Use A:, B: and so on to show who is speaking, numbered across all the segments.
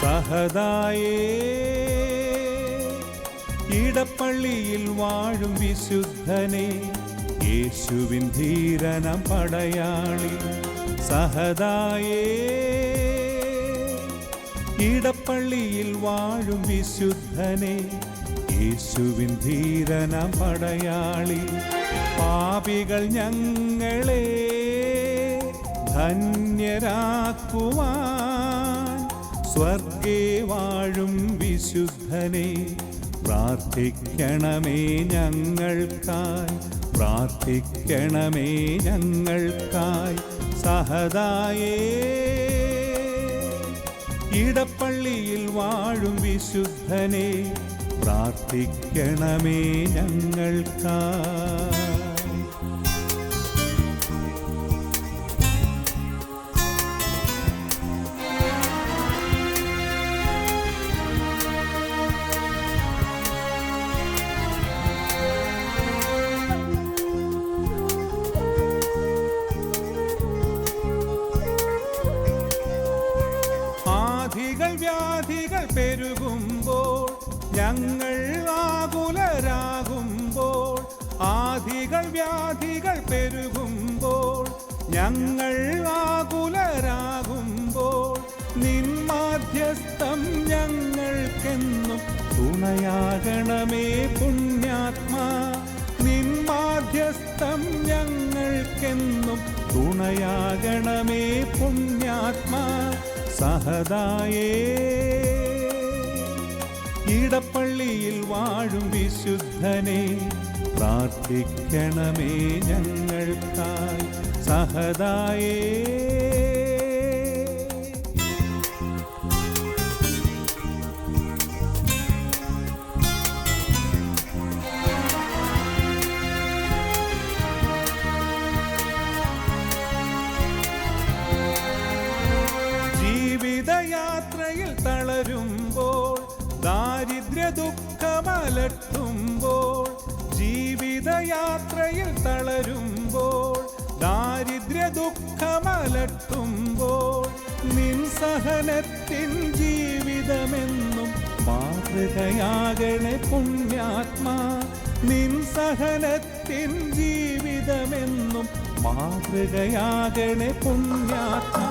A: സഹദായേ ഇടപ്പള്ളിയിൽ വാഴും വിശുദ്ധനെ, യേശുവിൻ ധീരനം പടയാളി. സഹദായേ ഇടപ്പള്ളിയിൽ വാഴും വിശുദ്ധനെ, യേശുവിൻ ധീരനം പടയാളി. പാപികൾ ഞങ്ങളെ ധന്യരാക്കുവാൻ സ്വർഗേ വാഴും വിശുദ്ധനെ, പ്രാർത്ഥിക്കണമേ ഞങ്ങൾക്കായി, പ്രാർത്ഥിക്കണമേ ഞങ്ങൾക്കായി. സഹദായേ ഇടപ്പള്ളിയിൽ വാഴും വിശുദ്ധനെ, പ്രാർത്ഥിക്കണമേ ഞങ്ങൾക്കായി. വ്യാധികൾ പെരുകുമ്പോൾ ഞങ്ങൾ ആകുലരാകുമ്പോൾ, ആധികൾ വ്യാധികൾ പെരുകുമ്പോൾ ഞങ്ങൾ ആകുലരാകുമ്പോൾ, നിൻ മാധ്യസ്ഥം ഞങ്ങൾക്കെന്നും തുണയാകണമേ പുണ്യാത്മാ. നിൻ മാധ്യസ്ഥം ഞങ്ങൾക്കെന്നും തുണയാകണമേ പുണ്യാത്മാ. സഹദായേ ഇടപ്പള്ളിയിൽ വാഴും വിശുദ്ധനെ, പ്രാർത്ഥിക്കണമേ ഞങ്ങൾക്കായി. സഹദായേ ജീവിതയാത്രയിൽ തളരുമ്പോൾ, ദാരിദ്ര്യ ദുഃഖമലട്ടുമ്പോൾ, ജീവിതയാത്രയിൽ തളരുമ്പോൾ, ദാരിദ്ര്യ ദുഃഖമലട്ടുമ്പോൾ, നിൻ സഹനത്തിൻ ജീവിതമെന്നും മാതൃകയാകണേ പുണ്യാത്മാ. നിൻ സഹനത്തിൻ ജീവിതമെന്നും മാതൃകയാകണേ പുണ്യാത്മാ.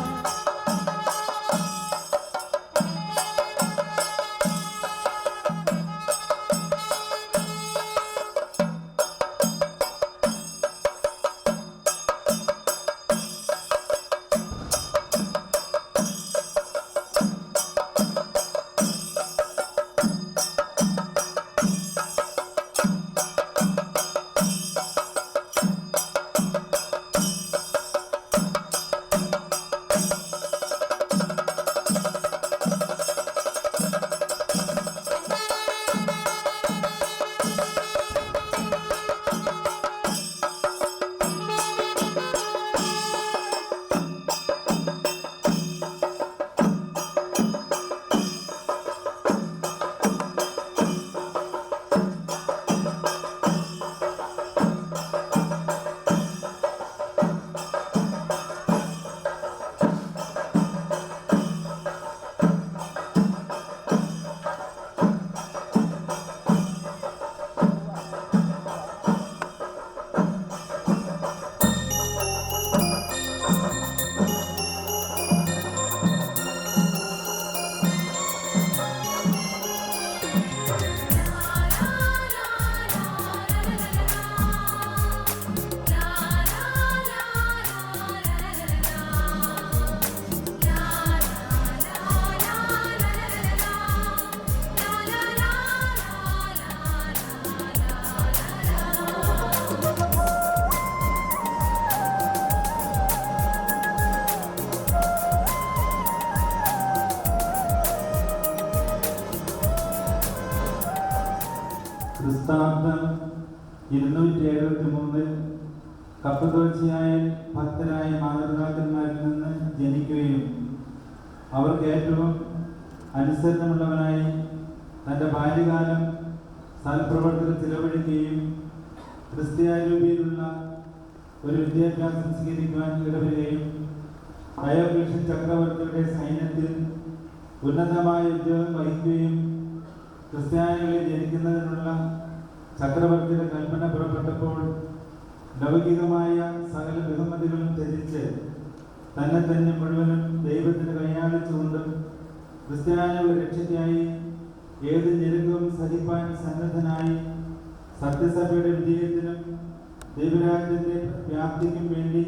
B: ക്രിസ്താബ്ദം 273 കപ്പതോച്ചിയായ ഭക്തരായ മാതാപിതാക്കന്മാരിൽ നിന്ന് ജനിക്കുകയും അവർക്ക് ഏറ്റവും അനുസരണമുള്ളവനായി തൻ്റെ ബാല്യകാലം സൽപ്രവർത്തനം ചിലവഴിക്കുകയും ക്രിസ്ത്യായ രൂപയിലുള്ള ഒരു വിദ്യാഭ്യാസം സ്വീകരിക്കുവാൻ ഇടവരികയും ഡയോക്ലീഷ്യൻ ചക്രവർത്തിയുടെ സൈന്യത്തിൽ ഉന്നതമായ ഉദ്യോഗം വഹിക്കുകയും ക്രിസ്ത്യാനികളിൽ ജനിക്കുന്നതിനുള്ള ചക്രവർത്തിയുടെ കൽപ്പന പുറപ്പെട്ടപ്പോൾ ലൗകികമായ സകല ബഹുമതികളും ത്യജിച്ച് തന്നെ മുഴുവനും ദൈവത്തിന് കൈയാളിച്ചുകൊണ്ടും ക്രിസ്ത്യാനികളുടെ രക്ഷയ്ക്കായി ഏത് ഞെരുക്കവും സഹിപ്പാൻ സന്നദ്ധനായി സത്യസഭയുടെ വിജയത്തിനും ദൈവരാജ്യത്തിന്റെ വ്യാപ്തിക്കും വേണ്ടി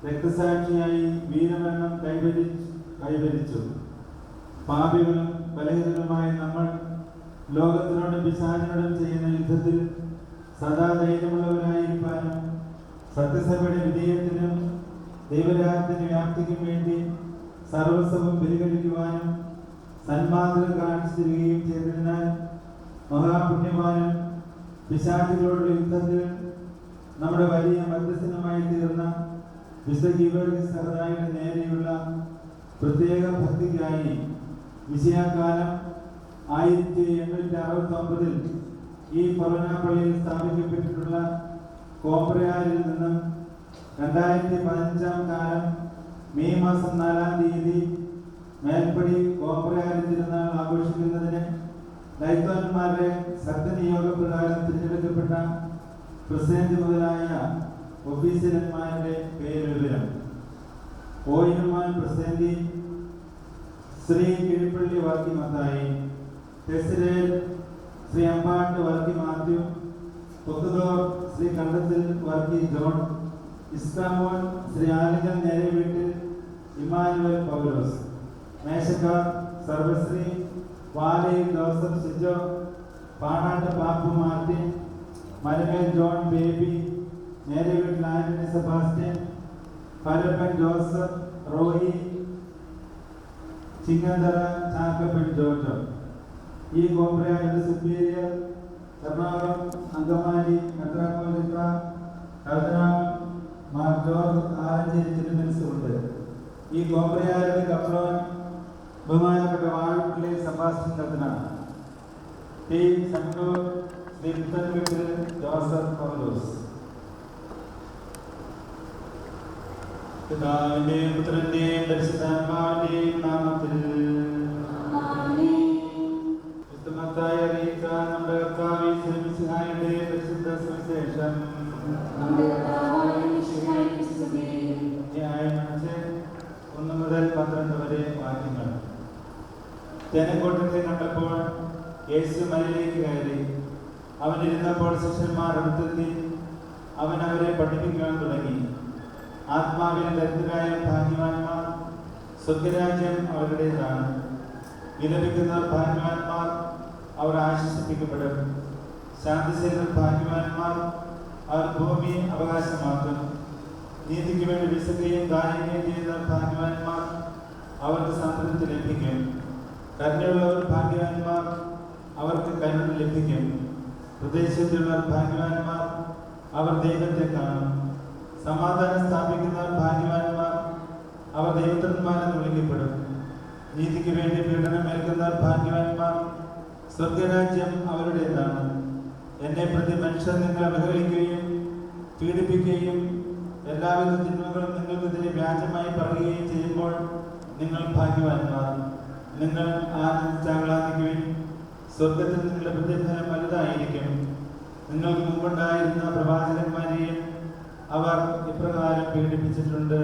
B: രക്തസാക്ഷിയായി വീരമരണം കൈവരിച്ചു. പാപികളും ബലഹീനരുമായ നമ്മൾ ലോകത്തിനോടും പിശാചിനോടും ചെയ്യുന്ന യുദ്ധത്തിൽ സദാ ധൈര്യമുള്ളവരായിരിക്കാനും സത്യസഭയുടെ വിജയത്തിനും ദൈവരാജ്യത്തിന്റെ വ്യാപ്തിക്കും വേണ്ടി സർവസ്വവും ബലികഴിക്കുവാനും സന്മാർഗം കാണിച്ചു തരികയും ചെയ്തതിനാൽ മഹാപുണ്യവാനും പിശാചികളോടുള്ള യുദ്ധത്തിൽ നമ്മുടെ വലിയ മധ്യസ്ഥനുമായി തീർന്ന വിശുദ്ധ നേരെയുള്ള പ്രത്യേക ഭക്തിക്കായി വിജയകാലം 1869 ഈ ഫൊറോന പള്ളിയിൽ സ്ഥാപിക്കപ്പെട്ടിട്ടുള്ള കോബ്രയാരിൽ നിന്നും 2015 കാലം മെയ് മാസം 4-ാം തീയതി മേൽപ്പടി കോബ്രയാരി തിരുനാൾ ആഘോഷിക്കുന്നതിന് ദൈവന്മാരുടെ സത്യനിയോഗ പ്രകാരം തിരഞ്ഞെടുക്കപ്പെട്ട പ്രസിഡന്റ് മുതലായ ഓഫീസർമാരുടെ പേരുവിവരം: ഓയിനുമാൻ പ്രസിഡന്റ് ശ്രീ കിഴിപ്പള്ളി വർക്കി മത്തായി, പ്രസിഡന്റ് ശ്രീ അമ്പാട്ട് വർക്കി മാത്യു, പൊക്കുതോർ ശ്രീ കണ്ടത്തിൽ വർക്കി ജോൺ, ഇസ്താമോൻ ശ്രീ ആലിംഗൻ നേരെ വീട്ടിൽ ഇമാനുവൽ പൗലോസ്, മേശക്കാർ സർവശ്രീ വാലയിൽ ജോസഫ് സിജോ, പാണാട്ട് പാപ്പു മാർട്ടിൻ, മലമേൽ ജോൺ ബേബി, നേരെ വീട്ടിൽ ആന്റണി സെബാസ്റ്റ്യൻ, പരപ്പൻ ജോസഫ്, റോയി, ചിങ്ങന്തറ ചാക്കപ്പൻ ജോർജ്. ഈ കോബ്രയാരുടെ സുപ്പീരിയർ എറണാകുളം അങ്കമാലി മെത്രാപ്പോലിത്ത കർദിനാൾ മാർ ജോർജ് ആലഞ്ചേരി തിരുമനസുണ്ട്. ഈ കോബ്രയാരുടെ കപ്ലോൻ ബഹുമാനപ്പെട്ട വാഴപ്പള്ളി സെബാസ്റ്റ്യൻ കർദിനാൾ. ടീം സംഘൂർ ശ്രീ പുത്തൻ വീട്ടിൽ ജോസഫ് പൗലോസ്. പിതാവിന്റെയും പുത്രന്റെയും പരിശുദ്ധാത്മാവിന്റെയും നാമത്തിൽ മത്തായി അറിയിച്ച നമ്മുടെ കർത്താവ് മിശിഹായുടെ പരിശുദ്ധ സുവിശേഷം അധ്യായം 1 മുതൽ 12 വരെ വാക്യങ്ങൾ. ജനക്കൂട്ടത്തെ കണ്ടപ്പോൾ യേശു മലയിലേക്ക് കയറി. അവൻ ഇരുന്നപ്പോൾ ശിഷ്യന്മാർ അടുത്തെത്തി. അവൻ അവരെ പഠിപ്പിക്കാൻ തുടങ്ങി. ആത്മാവിൽ ദരിദ്രരായ ഭാഗ്യവാന്മാർ, സ്വർഗ്ഗരാജ്യം അവരുടേതാണ്. വിലപിക്കുന്ന ഭാഗ്യവാന്മാർ, അവർ ആശ്വസിപ്പിക്കപ്പെടും. ശാന്തിശീലർ ഭാഗ്യവാന്മാർ, അവർ ഭൂമി അവകാശമാക്കും. നീതിക്ക് വേണ്ടി വിശുദ്ധയും ദാനീയം ചെയ്യുന്ന ഭാഗ്യവാന്മാർ, അവർക്ക് സംതൃപ്തി ലഭിക്കും. കരുണയുള്ളവർ ഭാഗ്യവാന്മാർ, അവർക്ക് കരുണ ലഭിക്കും. പ്രദേശത്തുള്ളവർ ഭാഗ്യവാന്മാർ, അവർ ദൈവത്തെ കാണും. സമാധാനം സ്ഥാപിക്കുന്നവർ ഭാഗ്യവാന്മാർ, അവർ ദൈവപുത്രന്മാരെന്ന് വിളിക്കപ്പെടും. നീതിക്ക് വേണ്ടി പീഡനമേൽക്കുന്നവർ ഭാഗ്യവാന്മാർ, സ്വർഗ്ഗരാജ്യം അവരുടേതാണ്. എന്നെ പ്രതി മനുഷ്യർ നിങ്ങളെ അവഹേളിക്കുകയും പീഡിപ്പിക്കുകയും എല്ലാവിധ തിന്മകളും നിങ്ങൾക്കെതിരെ വ്യാജമായി പറയുകയും ചെയ്യുമ്പോൾ നിങ്ങൾ ഭാഗ്യവാന്മാർ. നിങ്ങൾ ആനന്ദിച്ചാഹ്ലാദിക്കുകയും സ്വർഗത്തിൽ നിങ്ങളുടെ പ്രതിഫലം വലുതായിരിക്കും. നിങ്ങൾക്ക് മുമ്പുണ്ടായിരുന്ന പ്രവാചകന്മാരെയും അവർ ഇപ്രകാരം പീഡിപ്പിച്ചിട്ടുണ്ട്.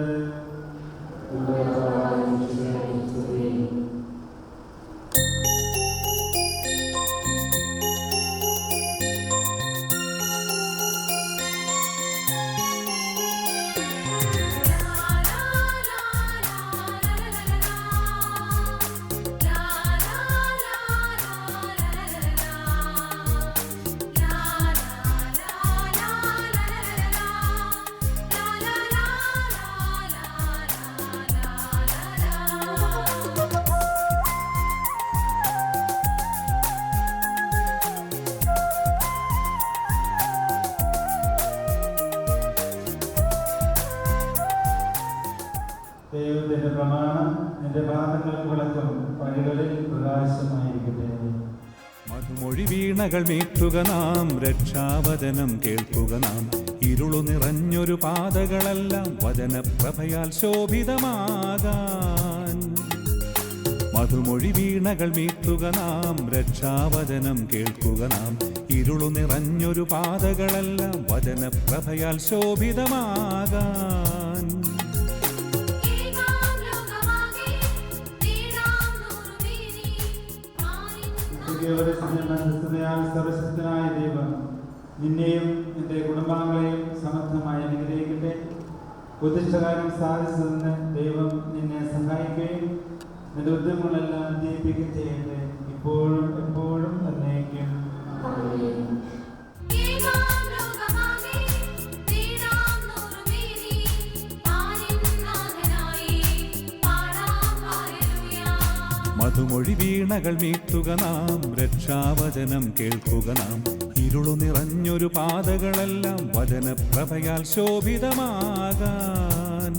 A: മധുമൊഴി വീണകൾ മീട്ടുക നാം, രക്ഷാവചനം കേൾക്കുക നാം. ഇരുളു നിറഞ്ഞൊരു പാതകളെല്ലാം വചനപ്രഭയാൽ ശോഭിതമാകാൻ. മധുമൊഴി വീണകൾ മീട്ടുക നാം, രക്ഷാവചനം കേൾക്കുക നാം. ഇരുളു നിറഞ്ഞൊരു പാതകളെല്ലാം വചനപ്രഭയാൽ ശോഭിതമാകാൻ.
B: സർവശക്തനായ ദൈവം നിന്നെയും നിന്റെ കുടുംബാംഗങ്ങളെയും സമർത്ഥമായി അനുഗ്രഹിക്കട്ടെ. ഉദ്ദിഷ്ടകാര്യം സാധിച്ചതിന് ദൈവം നിന്നെ സഹായിക്കുകയും നിന്റെ ഉദ്യമങ്ങളെല്ലാം വിജയിപ്പിക്കുകയും ചെയ്യട്ടെ, ഇപ്പോഴും എപ്പോഴും എന്നേക്കും.
A: മധുമൊഴി വീണകൾ മീട്ടുക നാം, രക്ഷാവചനം കേൾക്കുക നാം. ഇരുളു നിറഞ്ഞൊരു പാതകളെല്ലാം വചനപ്രഭയാൽ ശോഭിതമാകാൻ.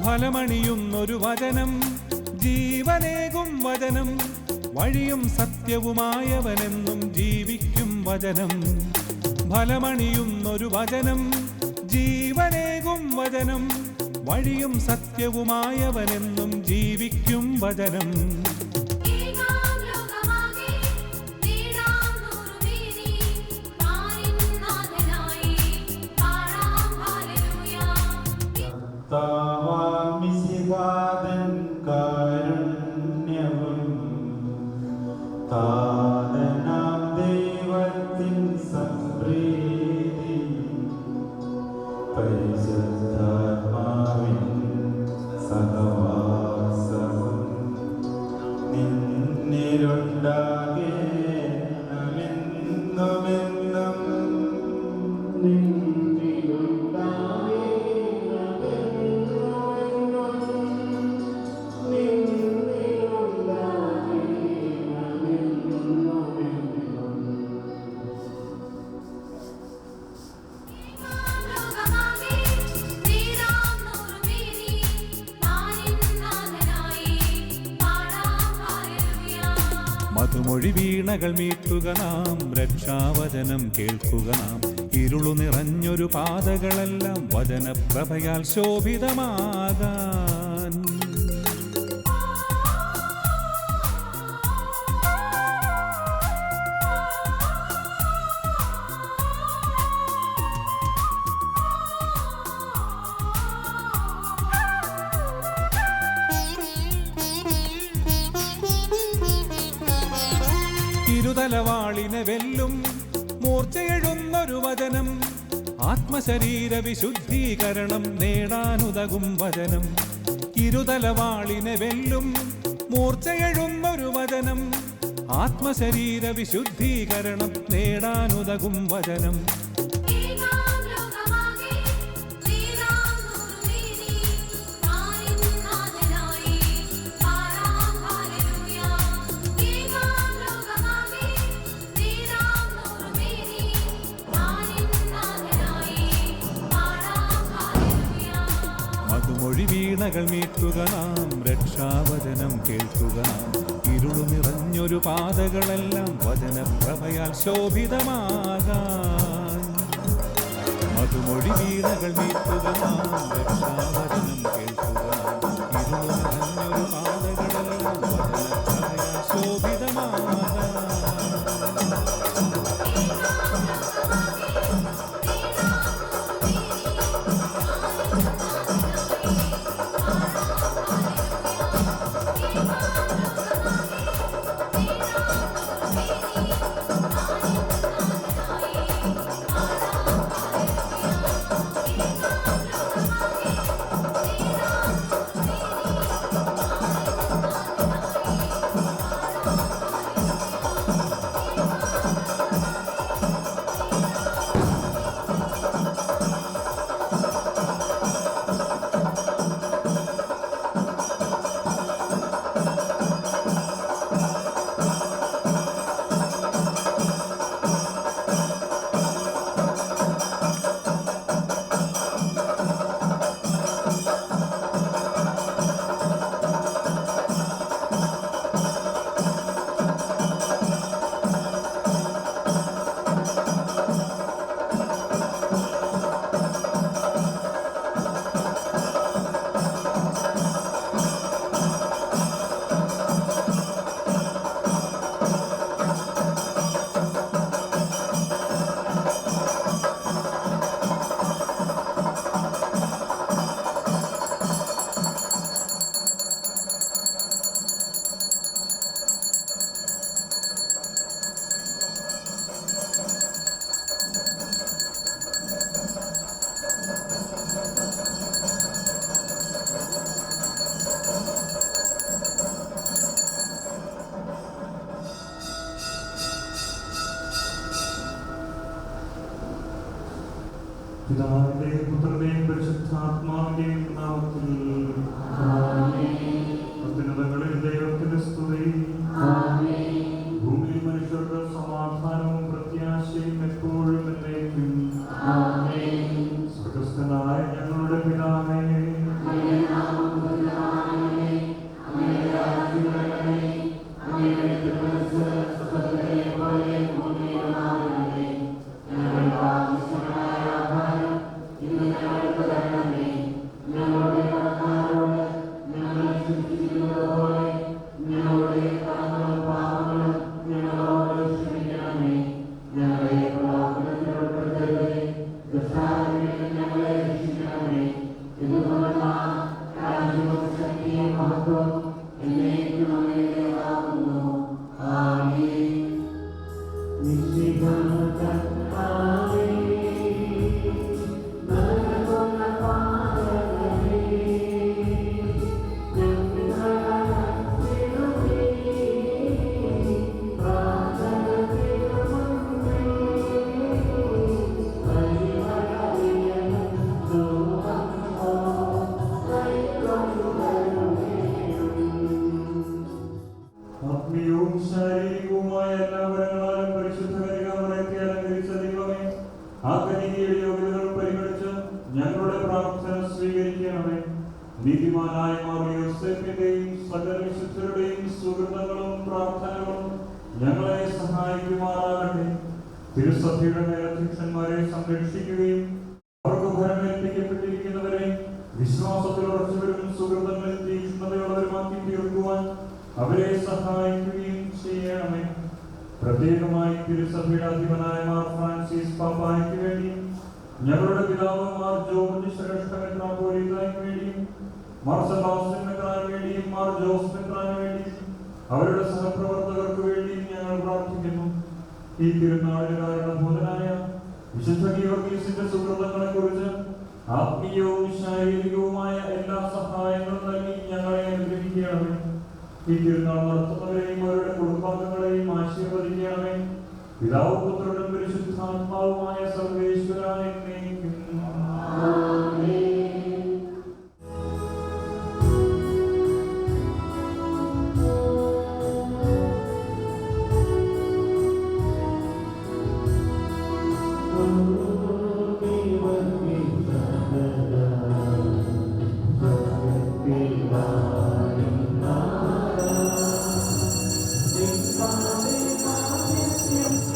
A: ഫലമണിയുന്നൊരു വചനം, ജീവനേകും വചനം. വഴിയും സത്യവുമായവനെന്നും ജീവിക്കും വചനം. ഫലമണിയുന്നൊരു വചനം, ജീവനേകും വചനം. വഴിയും സത്യവുമായവനെന്നും ജീവിക്കും വചനം.
B: കാരുണ്യവും താതനാം ദൈവത്തിൻ സംപ്രീതി പരിശുദ്ധാത്മാവിൻ സഹവാസവും നിന്നിലുണ്ടാകേണമെന്നുമെന്നും.
A: മധുമൊഴി വീണകൾ മീട്ടുക നാം, രക്ഷാവചനം കേൾക്കുക നാം. ഇരുളു നിറഞ്ഞൊരു പാതകളെല്ലാം വചനപ്രഭയാൽ ശോഭിതമാകാൻ. ഇരുതലവാളിനെ വെല്ലും മൂർച്ചയെഴുന്നൊരു വചനം. ആത്മശരീര വിശുദ്ധീകരണം നേടാനുതകും വചനം. ഇരുതലവാളിനെ വെല്ലും മൂർച്ചയെഴുന്നൊരു വചനം. ആത്മശരീര വിശുദ്ധീകരണം നേടാനുതകും വചനം. മധുമൊഴി വീണകൾ മീട്ടുക നാം, രക്ഷാവചനം കേൾക്കുക നാം. ഇരുളു നിറഞ്ഞൊരു പാതകളെല്ലാം വചനപ്രഭയാൽ ശോഭിതമാകാൻ. മധുമൊഴി വീണകൾ മീട്ടുക നാം, രക്ഷാവചനം കേൾക്കുക നാം. ഇരുളു നിറഞ്ഞൊരു പാതകളെല്ലാം വചനപ്രഭയാൽ ശോഭിതമാകാൻ.
C: പിതാവിന്റെയും പുത്രന്റെയും പരിശുദ്ധാത്മാവിന്റെയും നാമത്തിൽ അത്യുന്നതങ്ങളിൽ ദൈവത്തിന്റെ സ്തുതി. ഭൂമിയിൽ മനുഷ്യരുടെ സമാധാനവും പ്രത്യാശയും എപ്പോഴും എന്നേക്കും. സ്വർഗ്ഗസ്ഥനായ ഞങ്ങളുടെ പിതാവേ, ആത്മീയവും ശാരീരികവുമായ എല്ലാ വരങ്ങളാലും പരിശുദ്ധ കന്യകാമറിയത്തെ അലങ്കരിച്ച ദൈവമേ, ആ കന്യകയുടെ യോഗ്യതകൾ പരിഗണിച്ച് ഞങ്ങളുടെ പ്രാർത്ഥന സ്വീകരിക്കണമേ. നീതിമാനായ മാർ യോസേഫിന്റെയും സകല വിശുദ്ധരുടെയും സുഹൃത്തുക്കളും പ്രാർത്ഥനകളും ഞങ്ങളെ സഹായിക്കുമാറാകട്ടെ. തിരുസഭയുടെ മേലധ്യക്ഷന്മാരെ സംരക്ഷിക്കുകയും അവർക്ക് ഭരമേൽപ്പിക്കപ്പെട്ടിരിക്കുന്നവരെ വിശ്വാസത്തിൽ ഉറച്ചവരും സുഹൃത്തുക്കളിൽ തീക്ഷ്ണതയുള്ളവരുമാക്കി തീർക്കുവാൻ അവരെ സഹായിക്കുകയും ചെയ്യണമേ. പ്രത്യേകമായി തിരുസഭയുടെ അധിപനായ മാർ ഫ്രാൻസിസ് പാപ്പായ്ക്ക് വേണ്ടിയും ഞങ്ങളുടെ പിതാവ് മാർ ജോർജ് ശ്രേഷ്ഠ മെത്രാപ്പോലീത്തായ്ക്ക് വേണ്ടിയും മാർ സെബാസ്റ്റ്യൻ മെത്രാന് വേണ്ടിയും മാർ ജോസ് മെത്രാന് വേണ്ടിയും അവരുടെ സഹപ്രവർത്തകർക്ക് വേണ്ടിയും ഞങ്ങൾ പ്രാർത്ഥിക്കുന്നു. ഈ തിരുനാളിന് കാരണഭൂതനായ വിശുദ്ധ ഗീവർഗീസിന്റെ സുഹൃത്തുക്കളെ കുറിച്ച് ആത്മീയവും ശാരീരികവുമായ എല്ലാ സഹായങ്ങളും നൽകി ഞങ്ങളെ അനുഗ്രഹിക്കണമേ. ഈ തിരുനാൾ നടത്തുന്നവരെയും അവരുടെ കുടുംബാംഗങ്ങളെയും ആശീർവദിക്കണമേ. പിതാവും പുത്രനും പരിശുദ്ധാത്മാവുമായ സർവേശ്വരായ എന്നേക്കും.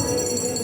D: Thank you.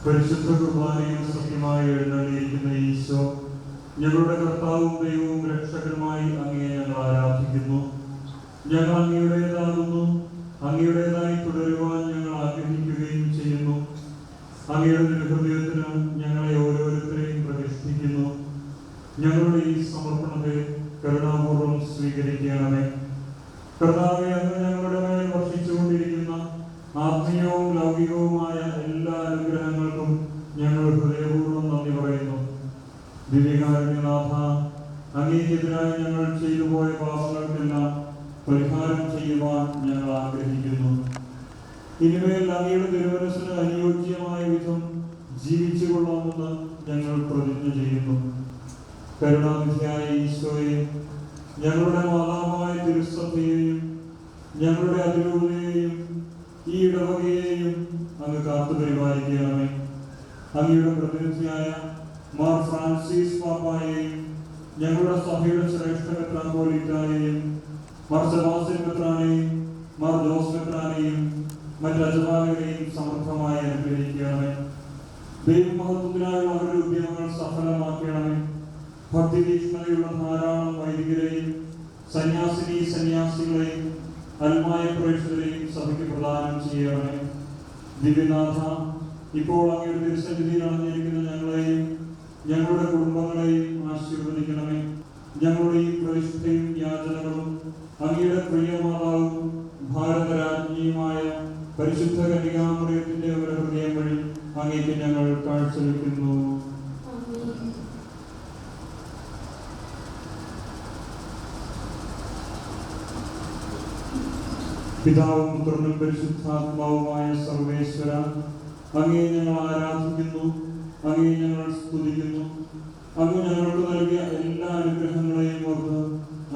C: പരിശുദ്ധ കുർബാനയിൽ സത്യമായി എഴുന്നള്ളിയിരിക്കുന്ന ഈശോ, ഞങ്ങളുടെ കർത്താവും ദൈവവും രക്ഷകനുമായി അങ്ങയെ ഞങ്ങൾ ആരാധിക്കുന്നു. ഞങ്ങൾ അങ്ങയുടേതാകുന്നു, അങ്ങയുടേതായി തുടരുവാൻ ഞങ്ങൾ ആഗ്രഹിക്കുകയും ചെയ്യുന്നു. അങ്ങയുടെ ഹൃദയത്തിന് ഞങ്ങളെ ഓരോരുത്തരെയും പ്രതിഷ്ഠിക്കുന്നു. ഞങ്ങളുടെ ഈ സമർപ്പണത്തെ കരുണാപൂർവ്വം സ്വീകരിക്കണമേ. കർത്താവേ, അങ്ങ് ഞങ്ങളുടെ മേൽ വർഷിച്ചുകൊണ്ടിരിക്കുന്ന ആത്മീയവും ലൗകികവുമായ എല്ലാ അനുഗ്രഹങ്ങൾക്കും ഞങ്ങൾ ഹൃദയപൂർവ്വം നന്ദി പറയുന്നു. ദിവ്യകാരുണ്യനാഥ, അങ്ങേക്കെതിരായി ഞങ്ങൾ ചെയ്തു പോയ പാപങ്ങൾക്കെല്ലാം പരിഹാരം ചെയ്യുവാൻ ഞങ്ങൾ ആഗ്രഹിക്കുന്നു. ഇനിമേൽ അങ്ങയുടെ തിരുമനസ്സിന് അനുയോജ്യമായ വിധം ജീവിച്ചു കൊള്ളാമെന്ന് ഞങ്ങൾ പ്രതിജ്ഞ ചെയ്യുന്നു. കരുണാനിധിയായ ഈശോയെ, ഞങ്ങളുടെ മാതാവായ തിരുസഭയെയും ഞങ്ങളുടെ അതിരൂപതയെയും ഈ ഇടവകയെയും അങ്ങ് കാത്തു പരിപാലിക്കണമേ. അങ്ങയുടെ പ്രതിനിധിയായ മാർ ഫ്രാൻസിസ് പാപ്പായെയും ഞങ്ങളുടെ സഭയുടെ ശ്രേഷ്ഠ മെത്രാപ്പോലീത്തായെയും മാർ സെബാസ്റ്റ്യൻ മെത്രാനെയും മാർ ജോസ് മെത്രാനെയും മറ്റ് അജപാലകരെയും സമൃദ്ധമായി അനുഗ്രഹിക്കണമേ. ദൈവമഹത്വത്തിനായുള്ള അവരുടെ ഉദ്യമങ്ങൾ സഫലമാക്കണമേ. ഭക്തിതീക്ഷ്ണതയുള്ള ധാരാളം വൈദികരെയും സന്യാസികളെയും അൽമായ പ്രേക്ഷകരെയും സഭയ്ക്ക് പ്രദാനം ചെയ്യണമേ. ദിവ്യനാഥ, ഇപ്പോൾ അങ്ങയുടെ തിരുസന്നിധിയിൽ അണഞ്ഞിരിക്കുന്ന ഞങ്ങളെയും ഞങ്ങളുടെ കുടുംബങ്ങളെയും ആശീർവദിക്കണമേ. ഞങ്ങളുടെ ഈ പ്രതിഷ്ഠയും യാചനകളും അങ്ങയുടെ പ്രിയമാതാവും ഭാരതരാജ്ഞിയുമായ പരിശുദ്ധ കന്യകാമറിയത്തിന്റെ ഒരു ഹൃദയം വഴി അങ്ങേക്ക് ഞങ്ങൾ കാഴ്ചവെക്കുന്നു. പിതാവും പുത്രനും പരിശുദ്ധാത്മാവുമായ സർവേശ്വര, അങ്ങേ ഞങ്ങൾ ആരാധിക്കുന്നു, അങ്ങേ ഞങ്ങൾ സ്തുതിക്കുന്നു. അങ്ങ് ഞങ്ങൾക്ക് നൽകിയ എല്ലാ അനുഗ്രഹങ്ങളെയും ഓർത്ത്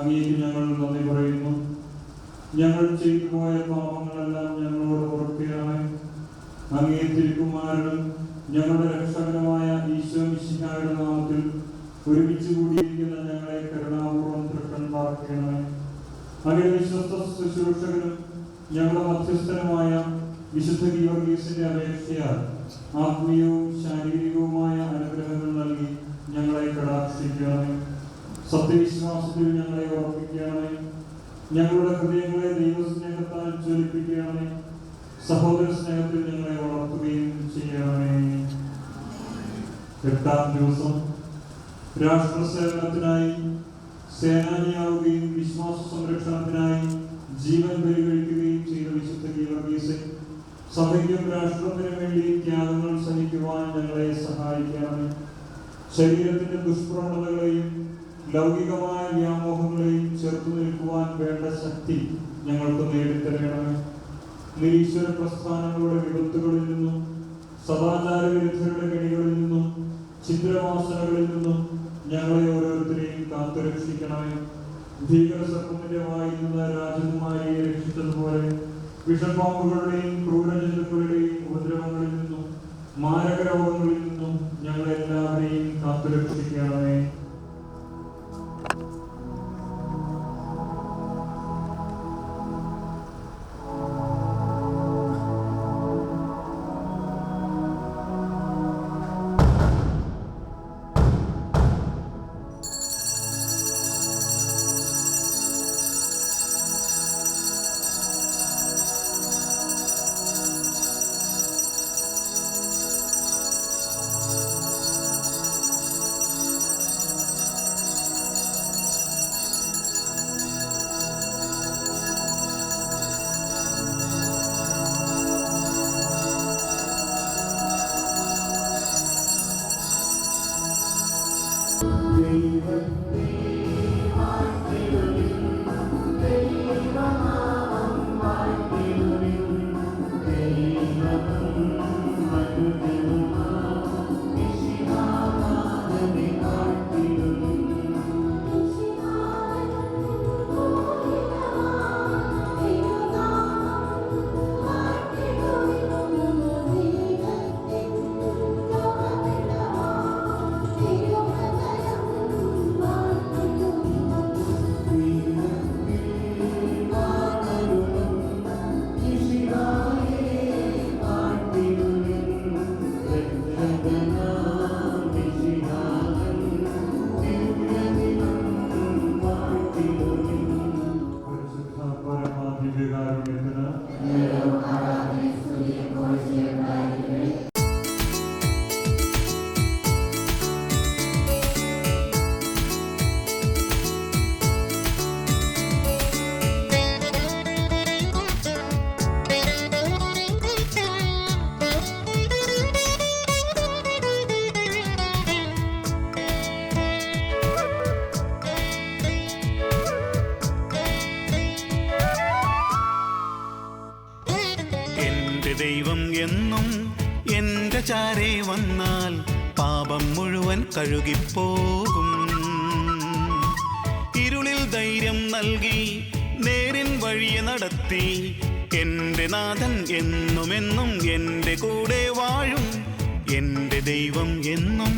C: അങ്ങേക്ക് ഞങ്ങൾ നന്ദി പറയുന്നു. ഞങ്ങൾ ചെയ്തു പോയ പാപങ്ങളെല്ലാം ഞങ്ങളോട് ഓർക്കുകയാണ്. അങ്ങേ തിരുക്കുമാരനും ഞങ്ങളുടെ രക്ഷകനുമായ ഈശോ മിശിഹായുടെ നാമത്തിൽ ഒരുമിച്ച് കൂടിയിരിക്കുന്ന ഞങ്ങളെ കരുണാപൂർവ്വം തൃക്കൺ പാർക്കണമേ. അങ്ങേ വിശ്വസ്ത ശുശ്രൂഷകനും ഞങ്ങളുടെ മധ്യസ്ഥനുമായ വിശുദ്ധ ഗീവർഗീസിന്റെ അപേക്ഷയാൽ ആത്മീയവും ശാരീരികവുമായ അനുഗ്രഹങ്ങൾ നൽകി ഞങ്ങളെ കടാക്ഷിക്കണമേ. സത്യവിശ്വാസത്തിൽ ഞങ്ങളെ ഉറപ്പിക്കണമേ. ഞങ്ങളുടെ ഹൃദയങ്ങളെ ദൈവസ്നേഹത്താൽ ജ്വലിപ്പിക്കണമേ. സഹോദര സ്നേഹത്തിൽ ഞങ്ങളെ വളർത്തുകയും ചെയ്യണമേ. 8-ാം ദിവസം രാഷ്ട്രസേവനത്തിനായി സേനാനിയാവുകയും വിശ്വാസ സംരക്ഷണത്തിനായി ജീവൻ ബലികഴിക്കുകയും ചെയ്ത വിശുദ്ധ ഗീവർഗീസെ, സഭയ്ക്കും രാഷ്ട്രത്തിനും വേണ്ടി ത്യാഗങ്ങൾ സഹിക്കുവാൻ ഞങ്ങളെ സഹായിക്കണമേ. ശരീരത്തിന്റെ ദുഷ്പ്രവണതകളെയും ലൗകികമായ വ്യാമോഹങ്ങളെയും ചെറുത്തു നിൽക്കുവാൻ വേണ്ട ശക്തി ഞങ്ങൾക്ക് നേടിത്തരണമേ. നിരീശ്വര പ്രസ്ഥാനങ്ങളുടെ വിപത്തുകളിൽ നിന്നും സദാചാര വിരുദ്ധരുടെ കെണികളിൽ നിന്നും ചിത്രവാസനകളിൽ നിന്നും ഞങ്ങളെ ഓരോരുത്തരെയും കാത്തുരക്ഷിക്കണമേ. ഭീകരസർപ്പത്തിന്റെ വായിൽ നിന്ന് രാജകുമാരിയെ രക്ഷിച്ചതുപോലെ വിഷപ്പാമ്പുകളുടെയും ക്രൂരജന്തുക്കളുടെയും ഉപദ്രവങ്ങളിൽ നിന്നും മാരകരോഗങ്ങളിൽ നിന്നും ഞങ്ങളെല്ലാവരെയും കാത്തുരക്ഷിക്കണമേ.
A: ദൈവം എന്നും എൻ്റെ ചാരേ വന്നാൽ പാപം മുഴുവൻ കഴുകിപ്പോകും. ഇരുളിൽ ധൈര്യം നൽകി നേരിൻ വഴിയെ നടത്തി എൻ്റെ നാഥൻ എന്നുമെന്നും എൻ്റെ കൂടെ വാഴും. എൻ്റെ ദൈവം എന്നും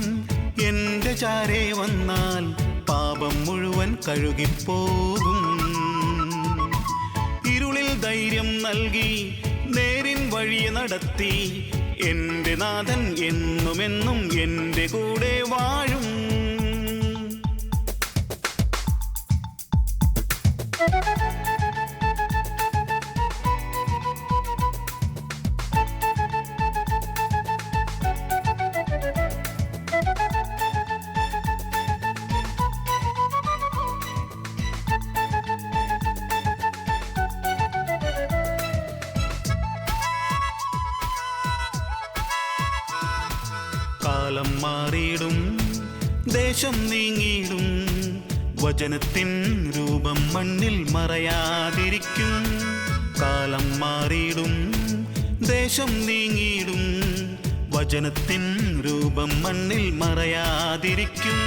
A: എൻ്റെ ചാരേ വന്നാൽ പാപം മുഴുവൻ കഴുകിപ്പോകും. ഇരുളിൽ ധൈര്യം നൽകി നേരിൻ വഴിയെ നടത്തി എൻ്റെ നാഥൻ എന്നുമെന്നും എൻ്റെ കൂടെ വാഴും. കാലം മാറിയിടും, ദേശം നീങ്ങിയിടും, വചനത്തിൻ രൂപം മണ്ണിൽ മറയാതിരിക്കും. കാലം മാറിയിടും, ദേശം നീങ്ങിയിടും, വചനത്തിൻ രൂപം മണ്ണിൽ മറയാതിരിക്കും.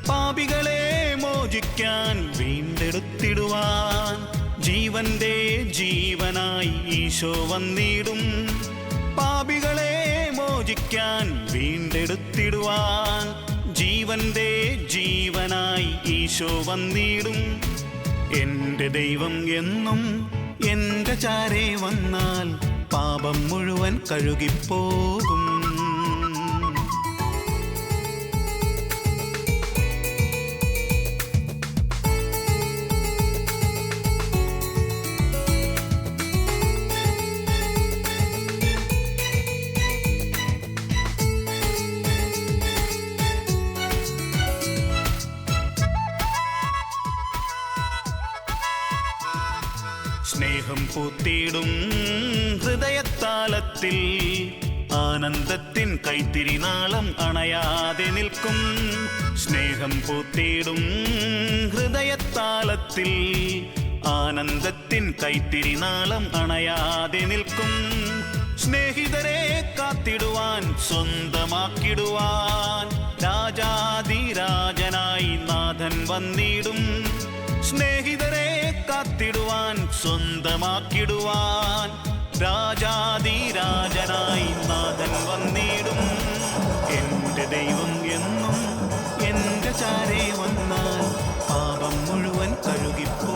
A: പാപികളെ മോചിക്കാൻ വീണ്ടെടുത്തിടുവാൻ ജീവന്റെ ജീവനായി ഈശോ വന്നിടും. പാപികളെ മോചിക്കാൻ വീണ്ടെടുത്തിടുവാൻ ജീവന്റെ ജീവനായി ഈശോ വന്നിടും. എൻ്റെ ദൈവം എന്നും എൻ്റെ ചാരേ വന്നാൽ പാപം മുഴുവൻ കഴുകിപ്പോകും. സ്നേഹം പൂത്തിടും ഹൃദയത്താലത്തിൽ ആനന്ദത്തിൻ കൈത്തിരിനാളം അണയാതെ നിൽക്കും. സ്നേഹം പൂത്തിടും ഹൃദയത്താലത്തിൽ ആനന്ദത്തിൻ കൈത്തിരിനാളം അണയാതെ നിൽക്കും. സ്നേഹിതരെ കാത്തിടുവാൻ സ്വന്തമാക്കിടുവാൻ രാജാതിരാജനായി നാഥൻ വന്നിടും. സ്നേഹിതരെ കാത്തിടുവാൻ സ്വന്തമാക്കിടുവാൻ രാജാതിരാജനായി നാഥൻ വന്നിടും. എൻ്റെ ദൈവം എന്നും എൻ്റെ ചാരേ വന്നാൽ പാപം മുഴുവൻ കഴുകിപ്പോ.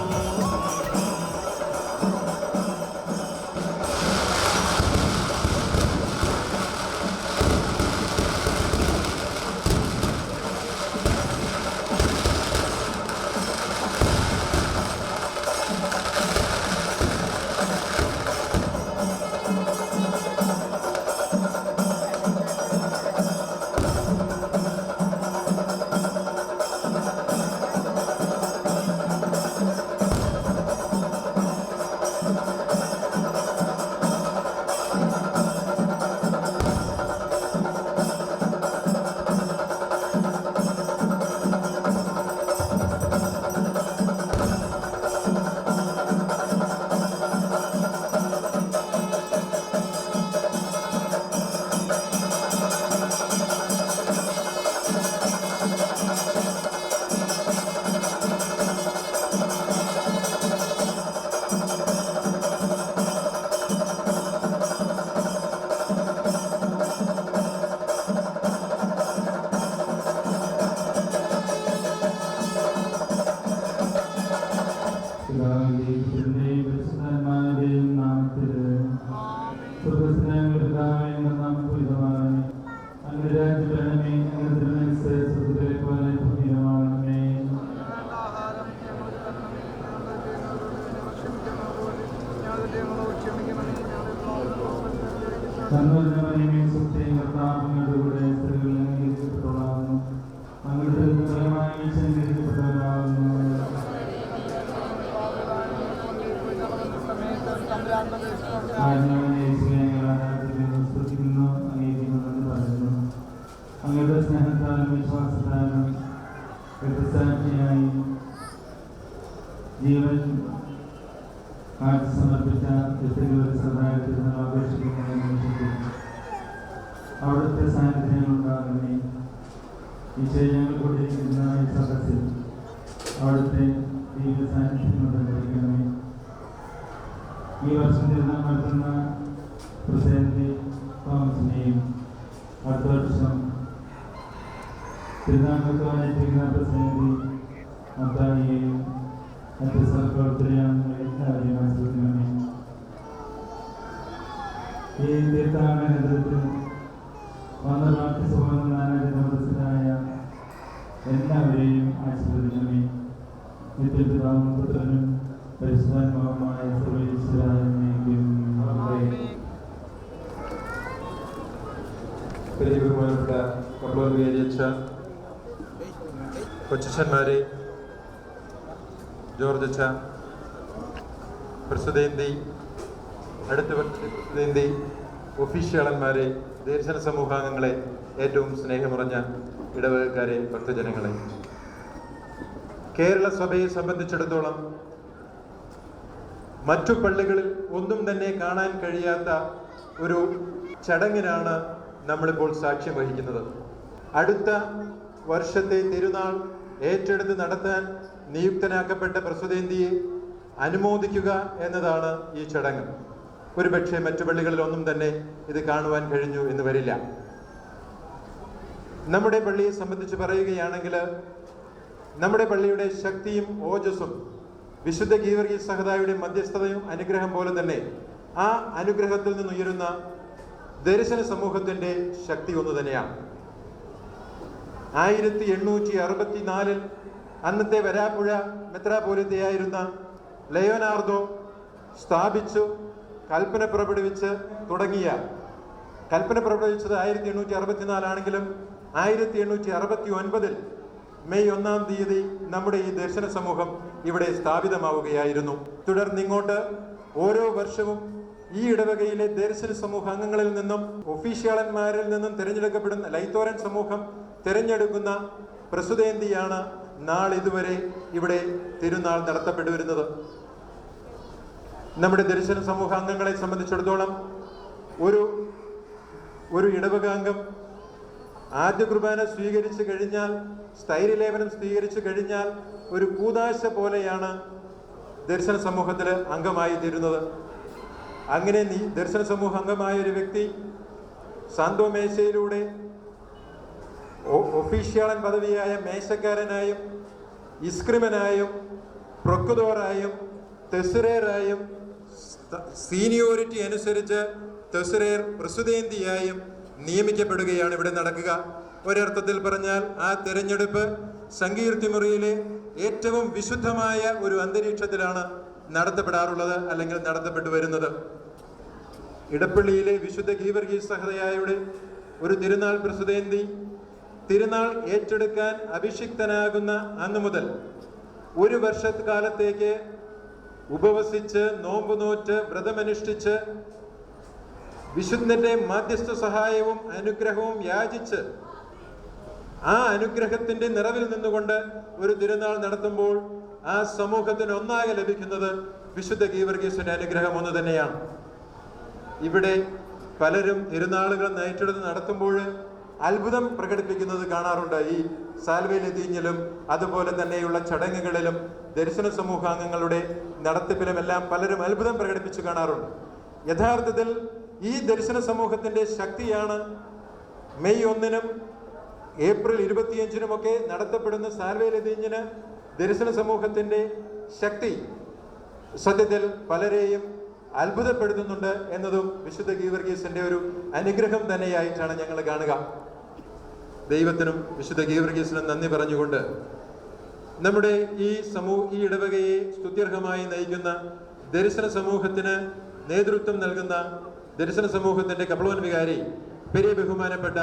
B: അങ്ങയുടെ സ്നേഹത്താലും വിശ്വാസത്താലും രക്തസാക്ഷിയായി ജീവൻ കാഴ്ച സമർപ്പിച്ച സഹായത്തിൽ ആഘോഷിക്കുന്ന നിമിഷത്തിൽ അവിടുത്തെ സാന്നിധ്യം ഉണ്ടാകണമേ. ഈശോ ഞങ്ങൾ കൊണ്ടിരിക്കുന്ന ഈ സദസ്സിൽ അവിടുത്തെ ദൈവ സാന്നിധ്യം കൊണ്ടുവരിക്കണമേ. ഈ വർഷം തിരുനാൾ നടത്തുന്ന പ്രസിഡന്റ് തോമസിനെയും അടുത്ത വർഷം തിരുനാൾക്കുവാനെത്തിക്കുന്ന പ്രസിഡന്റ് മത്തായിയെയും മറ്റ് സഹപ്രവർത്തകരെയും ആശ്രയിക്കണമേ. ഈ തീർത്ഥാടന കേന്ദ്രത്തിൽ വന്ന ബാക്കി സുഖനായ എല്ലാവരെയും ആശീർവദിക്കണമേ. നിത്യപിതാവും പുത്രനും പരിശുദ്ധാത്മാവുമായ സർവ്വേശ്വരായ
D: ബഹുമാനപ്പെട്ട കർമ്മവിചാരിച്ച കൊച്ചന്മാരെ, ജോർജ് അച്ഛ, പ്രസിദ്ധേന്തി, അടുത്ത പ്രസിദ്ധേന്തി, ഒഫീഷ്യാളന്മാരെ, ദർശന സമൂഹാംഗങ്ങളെ, ഏറ്റവും സ്നേഹമുറഞ്ഞ ഇടവകക്കാരെ, ഭക്തജനങ്ങളെ, കേരള സഭയെ സംബന്ധിച്ചിടത്തോളം മറ്റു പള്ളികളിൽ ഒന്നും തന്നെ കാണാൻ കഴിയാത്ത ഒരു ചടങ്ങിനാണ് നമ്മളിപ്പോൾ സാക്ഷ്യം വഹിക്കുന്നത്. അടുത്ത വർഷത്തെ തിരുനാൾ ഏറ്റെടുത്ത് നടത്താൻ നിയുക്തനാക്കപ്പെട്ട പ്രസിദ്ധേന്തിയെ അനുമോദിക്കുക എന്നതാണ് ഈ ചടങ്ങ്. ഒരുപക്ഷെ മറ്റു പള്ളികളിലൊന്നും തന്നെ ഇത് കാണുവാൻ കഴിഞ്ഞു എന്ന് വരില്ല. നമ്മുടെ പള്ളിയെ സംബന്ധിച്ച് പറയുകയാണെങ്കിൽ നമ്മുടെ പള്ളിയുടെ ശക്തിയും ഓജസ്സും വിശുദ്ധ ഗീവർഗീസ് സഹദായുടെ മധ്യസ്ഥതയും അനുഗ്രഹം പോലെ തന്നെ ആ അനുഗ്രഹത്തിൽ നിന്നുയരുന്ന ദർശന സമൂഹത്തിന്റെ ശക്തി ഒന്ന് തന്നെയാണ്. 1864 അന്നത്തെ വരാപ്പുഴ മെത്രാപോലിത്തയായിരുന്ന ലയോനാർദോ സ്ഥാപിച്ചു കൽപ്പന പുറപ്പെടുവിച്ച് തുടങ്ങിയ, കൽപ്പന പുറപ്പെടുവിച്ചത് 1864 ആണെങ്കിലും 1869 മെയ് 1-ാം തീയതി നമ്മുടെ ഈ ദർശന സമൂഹം ഇവിടെ സ്ഥാപിതമാവുകയായിരുന്നു. തുടർന്നിങ്ങോട്ട് ഓരോ വർഷവും ഈ ഇടവകയിലെ ദർശന സമൂഹ അംഗങ്ങളിൽ നിന്നും ഒഫീഷ്യാളന്മാരിൽ നിന്നും തിരഞ്ഞെടുക്കപ്പെടുന്ന ലൈത്തോരൻ സമൂഹം തിരഞ്ഞെടുക്കുന്ന പ്രസുതേന്തിയാണ് നാളിതുവരെ ഇവിടെ തിരുനാൾ നടത്തപ്പെട്ടു വരുന്നത്. നമ്മുടെ ദർശന സമൂഹ അംഗങ്ങളെ സംബന്ധിച്ചിടത്തോളം ഒരു ഇടവകാംഗം ആദ്യ കുർബാന സ്വീകരിച്ചു കഴിഞ്ഞാൽ, സ്ഥൈര്യലേപനം സ്വീകരിച്ചു കഴിഞ്ഞാൽ ഒരു കൂദാശ പോലെയാണ് ദർശന സമൂഹത്തിൽ അംഗമായി തീരുന്നത്. അങ്ങനെ ദർശന സമൂഹ അംഗമായ ഒരു വ്യക്തി സാന്തോ മേശയിലൂടെ ഒഫീഷ്യാളൻ പദവിയായ മേശക്കാരനായും ഇസ്ക്രിമനായും പ്രൊക്കുതോറായും തെസുരേറായും സീനിയോറിറ്റി അനുസരിച്ച് തെസുരേർ പ്രസുതേന്തിയായും നിയമിക്കപ്പെടുകയാണ് ഇവിടെ നടക്കുക. ഒരർത്ഥത്തിൽ പറഞ്ഞാൽ ആ തെരഞ്ഞെടുപ്പ് സങ്കീർത്തിമുറിയിലെ ഏറ്റവും വിശുദ്ധമായ ഒരു അന്തരീക്ഷത്തിലാണ് നടത്തപ്പെടാറുള്ളത്, അല്ലെങ്കിൽ നടത്തപ്പെട്ടു വരുന്നത്. ഇടപ്പള്ളിയിലെ വിശുദ്ധ ഗീവർഗീസ് സഹതയായുടെ ഒരു തിരുനാൾ പ്രസുതേന്തി തിരുനാൾ ഏറ്റെടുക്കാൻ അഭിഷിക്തനാകുന്ന അന്നു മുതൽ ഒരു വർഷക്കാലത്തേക്ക് ഉപവസിച്ച് നോമ്പ് നോറ്റ് വ്രതമനുഷ്ഠിച്ച് വിശുദ്ധന്റെ മാധ്യസ്ഥ സഹായവും അനുഗ്രഹവും യാചിച്ച് ആ അനുഗ്രഹത്തിന്റെ നിറവിൽ നിന്നുകൊണ്ട് ഒരു തിരുനാൾ നടത്തുമ്പോൾ ആ സമൂഹത്തിന് ഒന്നാകെ ലഭിക്കുന്നത് വിശുദ്ധ ഗീവർഗീസിന്റെ അനുഗ്രഹം ഒന്ന് തന്നെയാണ്. ഇവിടെ പലരും തിരുനാളുകൾ ഏറ്റെടുത്ത് നടത്തുമ്പോൾ അത്ഭുതം പ്രകടിപ്പിക്കുന്നത് കാണാറുണ്ട്. ഈ സാൽവയിലെത്തിഞ്ഞിലും അതുപോലെ തന്നെയുള്ള ചടങ്ങുകളിലും ദർശന സമൂഹാംഗങ്ങളുടെ നടത്തിപ്പിലുമെല്ലാം പലരും അത്ഭുതം പ്രകടിപ്പിച്ചു കാണാറുണ്ട്. യഥാർത്ഥത്തിൽ ഈ ദർശന സമൂഹത്തിന്റെ ശക്തിയാണ് മെയ് 1-നും ഏപ്രിൽ 25-നുമൊക്കെ നടത്തപ്പെടുന്ന സാൽവയിലെത്തിഞ്ഞിന് ദർശന സമൂഹത്തിന്റെ ശക്തി സത്യത്തിൽ പലരെയും അത്ഭുതപ്പെടുത്തുന്നുണ്ട് എന്നതും വിശുദ്ധ ഗീവർഗീസിന്റെ ഒരു അനുഗ്രഹം തന്നെയായിട്ടാണ് ഞങ്ങൾ കാണുക. ദൈവത്തിനും വിശുദ്ധ ഗീവർഗീസിനും നന്ദി പറഞ്ഞുകൊണ്ട് നമ്മുടെ ഈ ഇടവകയെ സ്തുത്യർഹമായി നയിക്കുന്ന ദർശന സമൂഹത്തിന് നേതൃത്വം നൽകുന്ന ദർശന സമൂഹത്തിന്റെ കപ്ലോൻ വികാരി പെരിയ ബഹുമാനപ്പെട്ട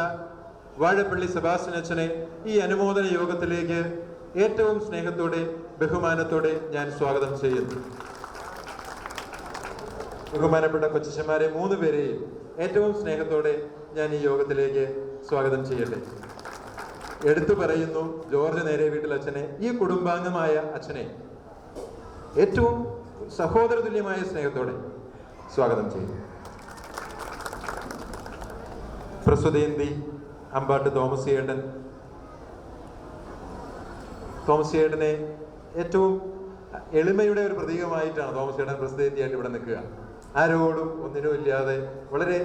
D: വാഴപ്പള്ളി സെബാസ്റ്റ്യൻ അച്ഛനെ ഈ അനുമോദന യോഗത്തിലേക്ക് ഏറ്റവും സ്നേഹത്തോടെ ബഹുമാനത്തോടെ ഞാൻ സ്വാഗതം ചെയ്യുന്നു. ബഹുമാനപ്പെട്ട കൊച്ചന്മാരെ 3 പേരെയും ഏറ്റവും സ്നേഹത്തോടെ ഞാൻ ഈ യോഗത്തിലേക്ക് സ്വാഗതം ചെയ്യട്ടെ. എടുത്തു പറയുന്നു ജോർജ് നേരെ വീട്ടിൽ അച്ഛനെ, ഈ കുടുംബാംഗമായ അച്ഛനെ ഏറ്റവും സഹോദര തുല്യമായ സ്നേഹത്തോടെ സ്വാഗതം ചെയ്യുന്നു. പ്രസുതേന്തി അമ്പാട്ട് തോമസിയേട്ടനെ ഏറ്റവും എളിമയുടെ ഒരു പ്രതീകമായിട്ടാണ് തോമസിയേട്ടൻ പ്രസുതേന്തിയായിട്ട് ഇവിടെ നിൽക്കുക. ആരോടും ഒന്നിനും ഇല്ലാതെ വളരെ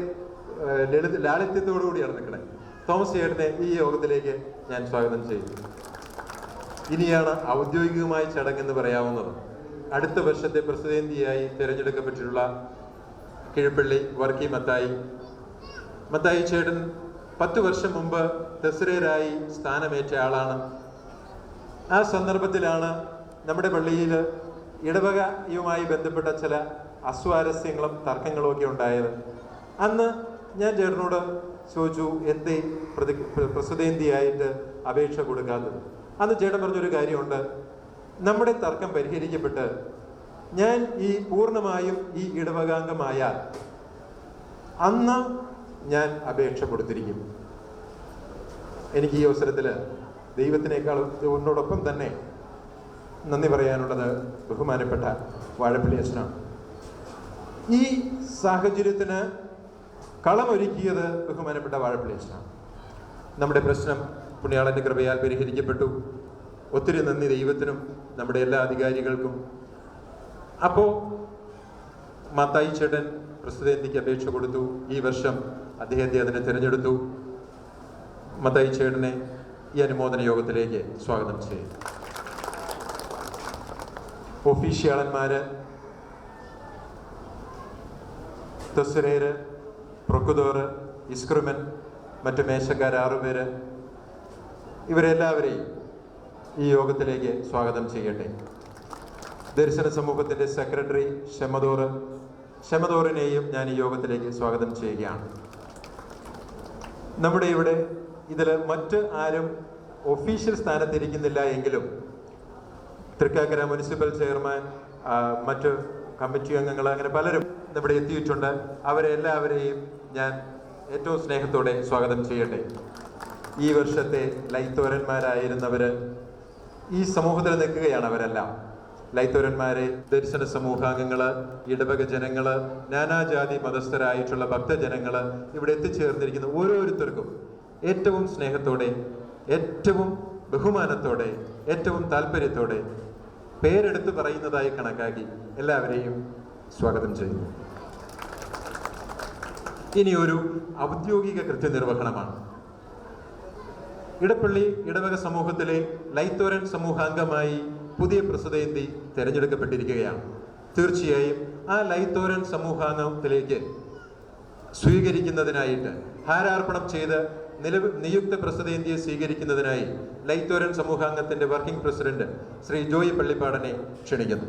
D: ലാളിത്യത്തോടു കൂടിയാണ് നിൽക്കുന്നത്. തോമസിയേട്ടനെ ഈ യോഗത്തിലേക്ക് ഞാൻ സ്വാഗതം ചെയ്യുന്നു. ഇനിയാണ് ഔദ്യോഗികമായ ചടങ്ങെന്ന് പറയാവുന്നത്. അടുത്ത വർഷത്തെ പ്രസിഡന്റിയായി തിരഞ്ഞെടുക്കപ്പെട്ടിട്ടുള്ള കിഴപ്പള്ളി വർക്കി മത്തായി ചേട്ടൻ 10 വർഷം മുമ്പ് തെസ്രേരായി സ്ഥാനമേറ്റ ആളാണ്. ആ സന്ദർഭത്തിലാണ് നമ്മുടെ പള്ളിയിൽ ഇടവകയുമായി ബന്ധപ്പെട്ട ചില അസ്വാരസ്യങ്ങളും തർക്കങ്ങളും ഒക്കെ ഉണ്ടായത്. അന്ന് ഞാൻ ചേട്ടനോട് ചോദിച്ചു, എന്തേ പ്രസിഡന്റിയായിട്ട് അപേക്ഷ കൊടുക്കാത്തത്? അന്ന് ചേട്ടൻ പറഞ്ഞൊരു കാര്യമുണ്ട്, നമ്മുടെ തർക്കം പരിഹരിക്കപ്പെട്ട് ഞാൻ പൂർണ്ണമായും ഈ ഇടവകാംഗമായാൽ അന്ന് ഞാൻ അപേക്ഷ കൊടുത്തിരിക്കും. എനിക്ക് ഈ അവസരത്തിൽ ദൈവത്തിനേക്കാൾ ഒന്നോടൊപ്പം തന്നെ നന്ദി പറയാനുള്ളത് ബഹുമാനപ്പെട്ട വാഴപ്പള്ളി അച്ഛനാണ്. ഈ സാഹചര്യത്തിന് കളമൊരുക്കിയത് ബഹുമാനപ്പെട്ട വാഴപ്പള്ളി അച്ഛനാണ്. നമ്മുടെ പ്രശ്നം പുണ്യാളന്റെ കൃപയാൽ പരിഹരിക്കപ്പെട്ടു. ഒത്തിരി നന്ദി ദൈവത്തിനും നമ്മുടെ എല്ലാ അധികാരികൾക്കും. അപ്പോൾ മത്തായി ചേട്ടൻ പ്രസിഡന്റിക്ക് അപേക്ഷ കൊടുത്തു. ഈ വർഷം അദ്ദേഹത്തെ അതിനെ തിരഞ്ഞെടുത്തു. മത്തായി ചേട്ടനെ ഈ അനുമോദന യോഗത്തിലേക്ക് സ്വാഗതം ചെയ്യും. ഒഫീഷ്യാളന്മാര്, തെസ്രേര്, പ്രൊക്കുതോറ്, ഇസ്ക്രുമൻ, മറ്റു മേശക്കാർ 6 പേര്, ഇവരെല്ലാവരെയും ഈ യോഗത്തിലേക്ക് സ്വാഗതം ചെയ്യട്ടെ. ദർശന സമൂഹത്തിന്റെ സെക്രട്ടറി ഷെമദോറിനെയും ഞാൻ ഈ യോഗത്തിലേക്ക് സ്വാഗതം ചെയ്യുകയാണ്. നമ്മുടെ ഇവിടെ ഇതിൽ മറ്റ് ആരും ഒഫീഷ്യൽ സ്ഥാനത്തിരിക്കുന്നില്ല എങ്കിലും തൃക്കാക്കര മുനിസിപ്പൽ ചെയർമാൻ, മറ്റ് കമ്മിറ്റി അംഗങ്ങൾ, അങ്ങനെ പലരും ഇവിടെ എത്തിയിട്ടുണ്ട്. അവരെ എല്ലാവരെയും ഞാൻ ഏറ്റവും സ്നേഹത്തോടെ സ്വാഗതം ചെയ്യട്ടെ. ഈ വർഷത്തെ ലൈത്തോരന്മാരായിരുന്നവർ ഈ സമൂഹത്തിൽ നിൽക്കുകയാണ്. അവരെല്ലാം ലൈത്തോരന്മാരെ ദർശന സമൂഹാംഗങ്ങൾ, ഇടവക ജനങ്ങൾ, നാനാജാതി മതസ്ഥരായിട്ടുള്ള ഭക്തജനങ്ങൾ ഇവിടെ എത്തിച്ചേർന്നിരിക്കുന്ന ഓരോരുത്തർക്കും ഏറ്റവും സ്നേഹത്തോടെ, ഏറ്റവും ബഹുമാനത്തോടെ, ഏറ്റവും താല്പര്യത്തോടെ പേരെടുത്ത് പറയുന്നതായി കണക്കാക്കി എല്ലാവരെയും സ്വാഗതം ചെയ്യുന്നു. ഇനി ഒരു ഔദ്യോഗിക കൃത്യനിർവഹണമാണ്. ഇടപ്പള്ളി ഇടവക സമൂഹത്തിലെ ലൈത്തോരൻ സമൂഹാംഗമായി പുതിയ പ്രസിഡന്റ് തിരഞ്ഞെടുക്കപ്പെട്ടിരിക്കുകയാണ്. തീർച്ചയായും ആ ലൈത്തോരൻ സമൂഹാംഗത്തിലേക്ക് സ്വീകരിക്കുന്നതിനായിട്ട്, ഹാരാർപ്പണം ചെയ്ത് നിയുക്ത പ്രസിഡന്റിയെ സ്വീകരിക്കുന്നതിനായി ലൈത്തോരൻ സമൂഹാംഗത്തിന്റെ വർക്കിംഗ് പ്രസിഡന്റ് ശ്രീ ജോയി പള്ളിപ്പാടനെ ക്ഷണിക്കുന്നു.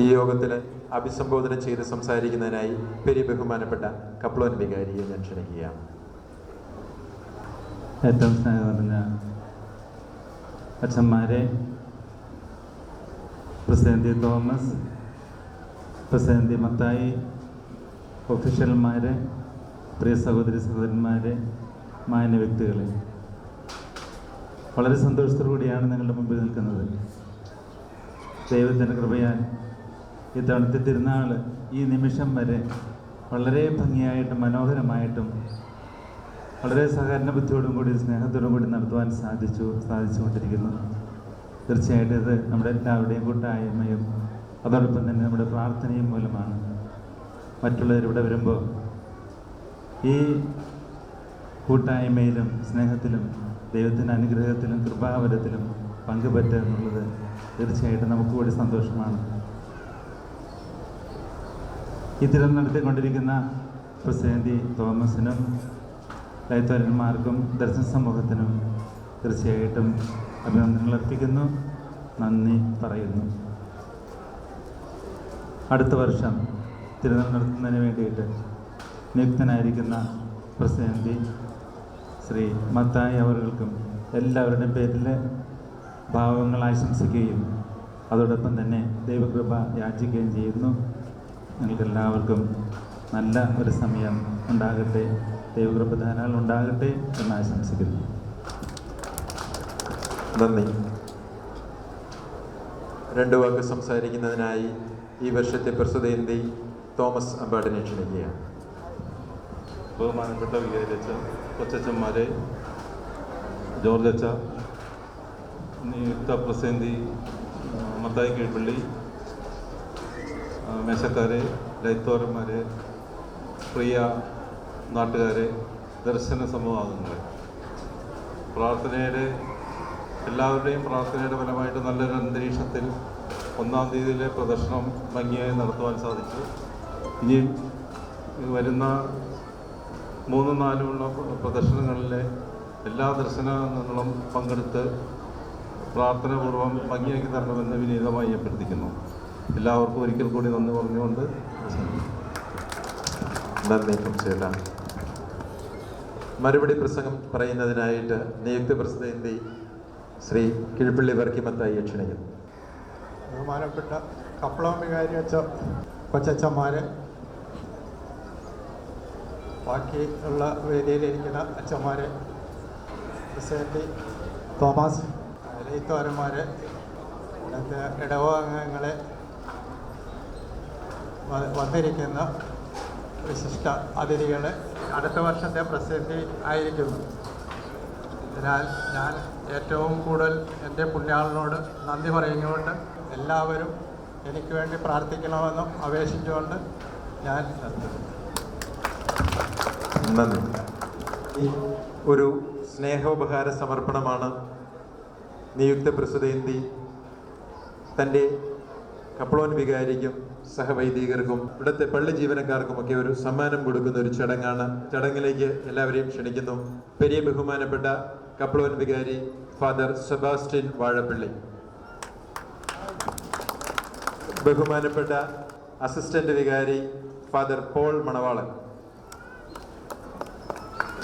D: ഈ യോഗത്തിൽ അഭിസംബോധന ചെയ്ത് സംസാരിക്കുന്നതിനായി പെരിയ ബഹുമാനപ്പെട്ട കപ്ലോൻ വികാരിയെ ഞാൻ ക്ഷണിക്കുകയാണ്.
B: ഏറ്റവും സ്നേഹം നിറഞ്ഞ അച്ഛന്മാരെ, പ്രസിഡന്റ് തോമസ്, പ്രസിഡന്റ് മത്തായി, ഒഫീഷ്യൽമാരെ, പ്രിയ സഹോദരി സഹോദരന്മാരെ, മാന്യ വ്യക്തികളെ, വളരെ സന്തോഷത്തോടു കൂടിയാണ് നിങ്ങളുടെ മുമ്പിൽ നിൽക്കുന്നത്. ദൈവത്തിൻ്റെ കൃപയാൽ ഇത്തവണത്തെ തിരുനാൾ ഈ നിമിഷം വരെ വളരെ ഭംഗിയായിട്ടും മനോഹരമായിട്ടും വളരെ സഹകരണ ബുദ്ധിയോടും കൂടി സ്നേഹത്തോടും കൂടി നടത്തുവാൻ സാധിച്ചുകൊണ്ടിരിക്കുന്നു. തീർച്ചയായിട്ടും ഇത് നമ്മുടെ എല്ലാവരുടെയും കൂട്ടായ്മയും അതോടൊപ്പം തന്നെ നമ്മുടെ പ്രാർത്ഥനയും മൂലമാണ്. മറ്റുള്ളവരിവിടെ വരുമ്പോൾ ഈ കൂട്ടായ്മയിലും സ്നേഹത്തിലും ദൈവത്തിൻ്റെ അനുഗ്രഹത്തിലും കൃപാവരത്തിലും പങ്കുപറ്റുക എന്നുള്ളത് തീർച്ചയായിട്ടും നമുക്ക് കൂടി സന്തോഷമാണ്. ഈ തിരുനാൾ നടത്തിക്കൊണ്ടിരിക്കുന്ന പ്രസിഡന്റ് തോമസിനും ലൈത്തോരന്മാർക്കും ദർശന സമൂഹത്തിനും തീർച്ചയായിട്ടും അഭിനന്ദനങ്ങൾ അർപ്പിക്കുന്നു, നന്ദി പറയുന്നു. അടുത്ത വർഷം തിരുനാൾ നടത്തുന്നതിന് വേണ്ടിയിട്ട് നിയുക്തനായിരിക്കുന്ന പ്രസിഡന്റ് ശ്രീ മത്തായി അവർക്കും എല്ലാവരുടെയും പേരിൽ ഭാവങ്ങൾ ആശംസിക്കുകയും അതോടൊപ്പം തന്നെ ദൈവകൃപ യാചിക്കുകയും ചെയ്യുന്നു. നിങ്ങൾക്കെല്ലാവർക്കും നല്ല ഒരു സമയം ഉണ്ടാകട്ടെ, ദൈവകൃപ ധാരാളം ഉണ്ടാകട്ടെ എന്ന് ആശംസിക്കുന്നു.
D: നന്ദി. രണ്ടു വാക്ക് സംസാരിക്കുന്നതിനായി ഈ വർഷത്തെ പ്രസിഡന്റ് തോമസ് അമ്പാടിനെ ക്ഷണിക്കുകയാണ്.
E: ബഹുമാനപ്പെട്ട വികാരിയച്ച, കൊച്ചച്ചന്മാരെ, ജോർജ് അച്ച, നിയുക്ത പ്രസിഡന്റ് മത്തായി കീഴ്പള്ളി, മേശക്കാരെ, ലൈത്തോരന്മാരെ, പ്രിയ നാട്ടുകാരെ, ദർശന സമൂഹാംഗങ്ങളെ, എല്ലാവരുടെയും പ്രാർത്ഥനയുടെ ഫലമായിട്ട് നല്ലൊരു അന്തരീക്ഷത്തിൽ 1-ാം തീയതിയിലെ പ്രദർശനം ഭംഗിയായി നടത്തുവാൻ സാധിച്ചു. ഇനിയും വരുന്ന 3-4 പ്രദർശനങ്ങളിലെ എല്ലാ ദർശനങ്ങളും പങ്കെടുത്ത് പ്രാർത്ഥനാപൂർവ്വം ഭംഗിയാക്കി തരണമെന്ന് വിനീതമായി അഭ്യർത്ഥിക്കുന്നു. എല്ലാവർക്കും ഒരിക്കൽ കൂടി നന്ദി പറഞ്ഞുകൊണ്ട്
D: നന്ദി. മറുപടി പ്രസംഗം പറയുന്നതിനായിട്ട് നിയുക്ത പ്രസിഡന്റ് ശ്രീ കീഴ്പള്ളി വർക്കിമത്തായി ക്ഷണിക്കുന്നു.
F: ബഹുമാനപ്പെട്ട കപ്ലോൻ വികാരി അച്ഛ, കൊച്ചച്ചന്മാർ, ബാക്കി ഉള്ള വേദിയിലിരിക്കുന്ന അച്ഛന്മാർ, പ്രസിഡന്റ് തോമസ്, ലൈത്തോരന്മാർ, ഇന്നത്തെ ഇടവകങ്ങളെ, വന്നിരിക്കുന്ന വിശിഷ്ട അതിഥികൾ, അടുത്ത വർഷത്തെ പ്രസിഡന്റ് ആയിരിക്കുന്നു. അതിനാൽ ഞാൻ ഏറ്റവും കൂടുതൽ എൻ്റെ പുണ്യാളനോട് നന്ദി പറയുന്നുകൊണ്ട് എല്ലാവരും എനിക്ക് വേണ്ടി പ്രാർത്ഥിക്കണമെന്നും അപേക്ഷിച്ചുകൊണ്ട് ഞാൻ
D: നന്ദി. ഒരു സ്നേഹോപഹാര സമർപ്പണമാണ് നിയുക്ത പ്രസിഡന്റ് തൻ്റെ കപ്ലോൻ വികാരിക്കും സഹവൈദികർക്കും ഇവിടുത്തെ പള്ളി ജീവനക്കാർക്കുമൊക്കെ ഒരു സമ്മാനം കൊടുക്കുന്ന ഒരു ചടങ്ങാണ്. ചടങ്ങിലേക്ക് എല്ലാവരെയും ക്ഷണിക്കുന്നു. പെരിയ ബഹുമാനപ്പെട്ട കപ്ലോൻ വികാരി ഫാദർ സെബാസ്റ്റ്യൻ വാഴപ്പള്ളി. ബഹുമാനപ്പെട്ട അസിസ്റ്റന്റ് വികാരി ഫാദർ പോൾ മണവാളൻ,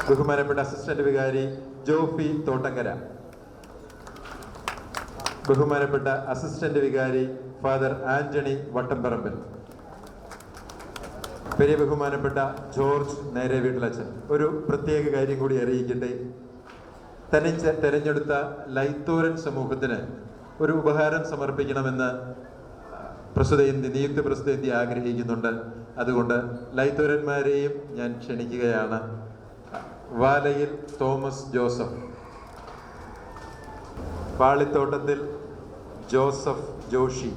D: ബഹുമാനപ്പെട്ട അസിസ്റ്റന്റ് വികാരി ജോഫി തോട്ടങ്കര, ബഹുമാനപ്പെട്ട അസിസ്റ്റന്റ് വികാരി ഫാദർ ആന്റണി വട്ടംപറമ്പിൽ, പെരിയ ബഹുമാനപ്പെട്ട ജോർജ് നേരെ വീട്ടിലച്ഛൻ. ഒരു പ്രത്യേക കാര്യം കൂടി അറിയിക്കട്ടെ. തെരഞ്ഞെടുത്ത ലൈത്തൂരൻ സമൂഹത്തിന് ഒരു ഉപഹാരം സമർപ്പിക്കണമെന്ന് നിയുക്ത പ്രസിദ്ധേന്തി ആഗ്രഹിക്കുന്നുണ്ട്. അതുകൊണ്ട് ലൈത്തൂരന്മാരെയും ഞാൻ ക്ഷണിക്കുകയാണ്. വാലയിൽ തോമസ് ജോസഫ്, പാളിത്തോട്ടത്തിൽ ജോസഫ് ജോഷി,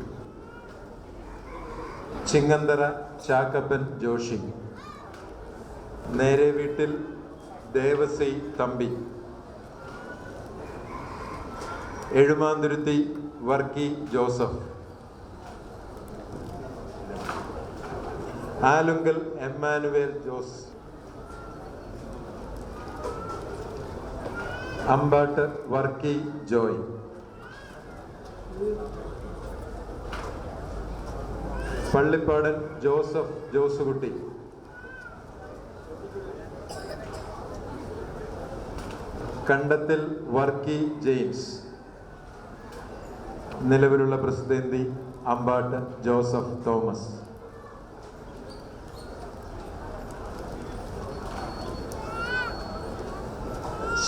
D: ചിങ്ങന്തറ ചാക്കപ്പൻ ജോഷി, നേരെ വീട്ടിൽ ദേവസി തമ്പി, എഴുമാന്തുരുത്തി വർക്കി ജോസഫ്, ആലുങ്കൽ എമ്മാനുവേൽ ജോസ്, അമ്പാട്ട് വർക്കി ജോയ്, പള്ളിപ്പാടൻ ജോസഫ് ജോസുകുട്ടി, കണ്ടത്തിൽ വർക്കി ജെയിംസ്, നിലവിലുള്ള പ്രസിദ്ധേന്തി അമ്പാട്ട് ജോസഫ് തോമസ്.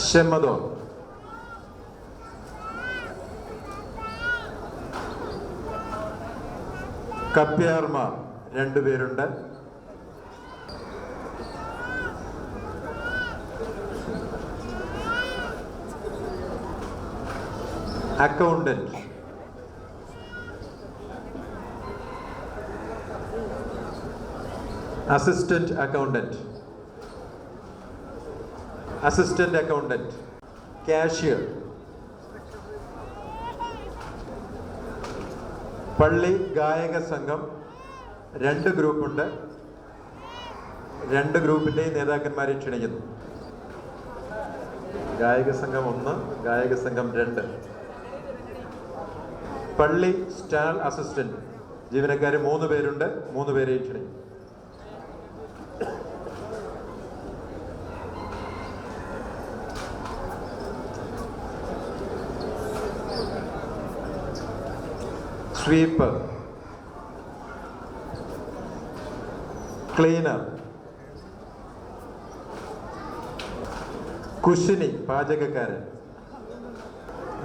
D: ഷെമ്മദോൻ, കപ്പ്യാർമാർ 2 പേരുണ്ട്. Accountant, assistant accountant, assistant accountant, cashier, പള്ളി ഗായക സംഘം 2 ഗ്രൂപ്പുണ്ട്. 2 ഗ്രൂപ്പിൻ്റെയും നേതാക്കന്മാരെ ക്ഷണിക്കുന്നു. ഗായക സംഘം 1, ഗായക സംഘം 2. പള്ളി സ്റ്റാൾ അസിസ്റ്റന്റ് ജീവനക്കാർ 3 പേരുണ്ട്. 3 പേരെയും ക്ഷണിക്കുന്നു. സ്വീപ്പർ, ക്ലീനർ, കുശിനി പാചകക്കാരൻ,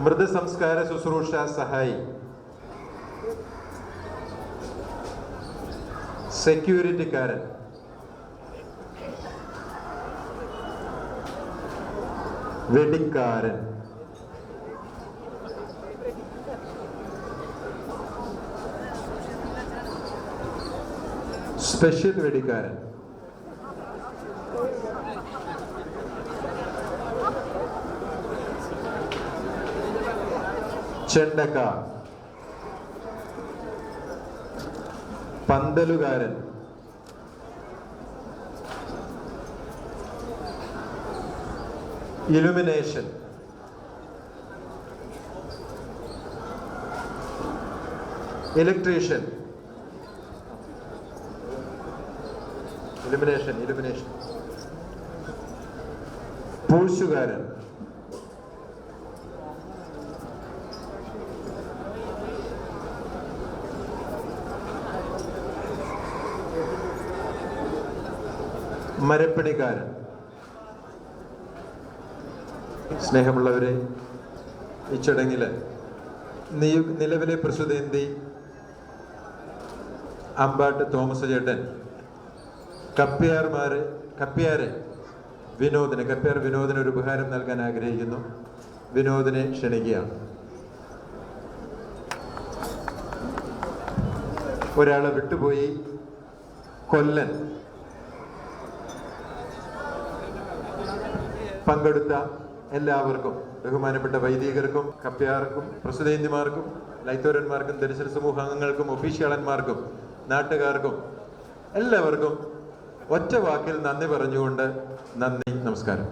D: മൃതസംസ്കാര ശുശ്രൂഷ സഹായി, സെക്യൂരിറ്റിക്കാരൻ, വെടിക്കാരൻ, സ്പെഷ്യൽ വെടിക്കാരൻ, ചെണ്ടക്കാർ, പന്തലുകാരൻ, ഇലുമിനേഷൻ, ഇലക്ട്രീഷ്യൻ, ഇലുമിനേഷൻ, പൂശുകാരൻ, മരപ്പണിക്കാരൻ. സ്നേഹമുള്ളവരെ, ഈ ചടങ്ങിൽ നിലവിലെ പ്രസിദ്ധേന്തി അമ്പാട്ട് തോമസ് ചേട്ടൻ കപ്പ്യാർ വിനോദിന് ഒരു ഉപഹാരം നൽകാൻ ആഗ്രഹിക്കുന്നു. വിനോദിനെ ക്ഷണിക്കുകയാണ്. ഒരാളെ വിട്ടുപോയി. കൊല്ലൻ. പങ്കെടുത്ത എല്ലാവർക്കും, ബഹുമാനപ്പെട്ട വൈദികർക്കും കപ്പ്യാർക്കും പ്രസിദ്ധേന്തിമാർക്കും ലൈത്തോരന്മാർക്കും ദർശന സമൂഹാംഗങ്ങൾക്കും ഒഫീഷ്യാളന്മാർക്കും നാട്ടുകാർക്കും എല്ലാവർക്കും ഒറ്റ വാക്കിൽ നന്ദി പറഞ്ഞുകൊണ്ട് നന്ദി, നമസ്കാരം.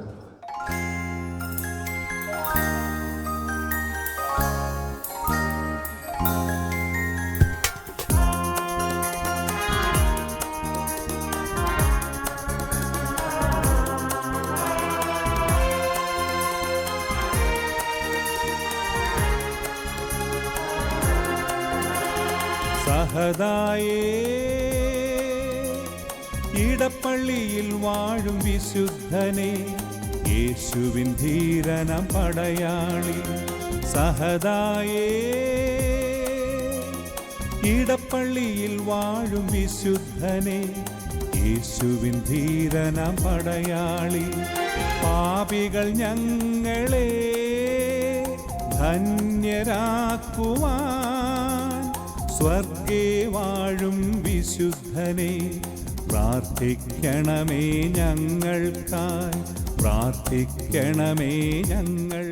G: സഹദായേ ഇടപ്പള്ളിയിൽ വാഴും വിശുദ്ധനെ, യേശുവിൻ ധീരനം പടയാളി. സഹദായേ ഇടപ്പള്ളിയിൽ വാഴും വിശുദ്ധനെ, യേശുവിൻ ധീരനം പടയാളി. പാപികൾ ഞങ്ങളെ ധന്യരാക്കുവാൻ സ്വർഗേ വാഴും വിശുദ്ധനെ, പ്രാർത്ഥിക്കണമേ ഞങ്ങൾക്കായി, പ്രാർത്ഥിക്കണമേ ഞങ്ങൾ